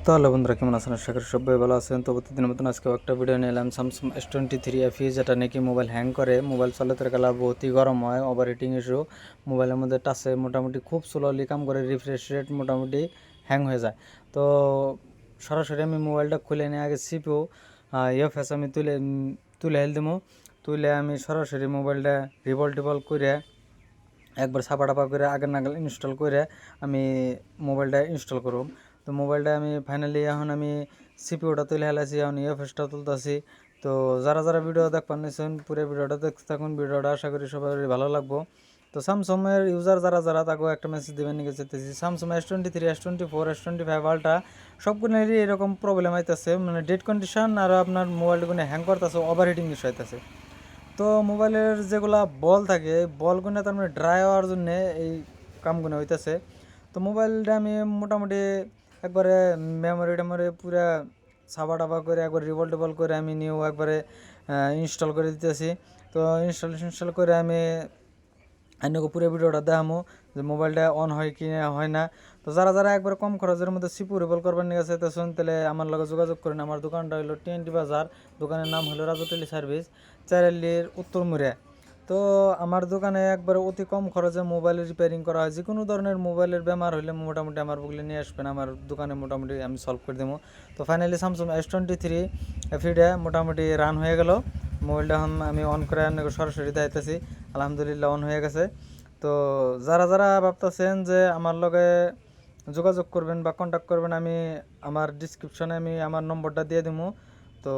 তো হ্যালো বন্ধুরা, কেমন আছেন? আশা করি সবাই ভালো আছেন। তো প্রতিদিনের মতন আজকে একটা ভিডিও নিয়ে এলাম স্যামসাং S23 FE, যেটা নাকি মোবাইল হ্যাং করে, মোবাইল চালাতে গেলে বহুতই গরম হয়, ওভার হিটিং ইস্যু। মোবাইলের মধ্যে টাচে মোটামুটি খুব স্লোলি কাম করে, রিফ্রেশ রেট মোটামুটি হ্যাং হয়ে যায়। তো সরাসরি আমি মোবাইলটা খুলে নিয়ে আগে সিপিউ ইউএফএস আমি তুলে হেল দিমু। তুলে আমি সরাসরি মোবাইলটা রিভল করে একবার ছাপা টাপা করে আগের নাগাল ইনস্টল করে আমি মোবাইলটা ইনস্টল করব। তো মোবাইলটা আমি ফাইনালি এখন আমি সিপিউটা তুলে হেলাইছি, এখন ইউএফএসটা তুলতেছি। তো যারা যারা ভিডিও দেখবেন নিশ্চয় পুরো ভিডিওটা দেখতে থাকুন। ভিডিওটা আশা করি সবাই ভালো লাগবো। তো স্যামসংয়ের ইউজার যারা যারা তাকেও একটা মেসেজ দেবেন নিয়ে যেতেছি, Samsung S23, S24, S25 ultra সবগুলোরই এরকম প্রবলেম আইতেছে, মানে ডেড কন্ডিশন আর আপনার মোবাইলগুলো হ্যাং করতেছে, ওভার হিটিং ইস্যু হইতেছে। তো মোবাইলের যেগুলা বল থাকে, বলগুলো তার মানে ড্রাই হওয়ার জন্য এই কামগুলো হইতেছে। তো মোবাইলটা আমি মোটামুটি একবারে মেমোরি পুরা সাবা টাবা করে একবার রিভল করে আমি নিউ একবারে ইনস্টল করে দিতেছি। তো ইনস্টল করে আমি আইনকে পুরো ভিডিওটা দেখামো যে মোবাইলটা অন হয় কি না হয় না। তো যারা যারা একবার কম খরচের মধ্যে সিপিউরেবল করবার নিয়ে গেছে তো তাহলে আমার লগে যোগাযোগ করেন। আমার দোকানটা হলো TNT বাজার, দোকানের নাম হলো রাজু টেলি সার্ভিস, চারালির উত্তর মুড়ে। তো আমার দোকানে একবার অতি কম খরচে মোবাইল রিপেয়ারিং করা হয়। যে কোনো ধরনের মোবাইলের বেমার হলে মোটামুটি আমার বুকলে নিয়ে আসবেন, আমার দোকানে মোটামুটি আমি সলভ করে দেবো। তো ফাইনালি স্যামসাং S23 FE মোটামুটি রান হয়ে গেল। মোবাইলটা এখন আমি অন করে সরাসরি দেখাইতেছি, আলহামদুলিল্লাহ অন হয়ে গেছে। তো যারা যারা ভাবতেছেন যে আমার লগে যোগাযোগ করবেন বা কন্ট্যাক্ট করবেন, আমি আমার ডিসক্রিপশনে আমি আমার নম্বরটা দিয়ে দিব। তো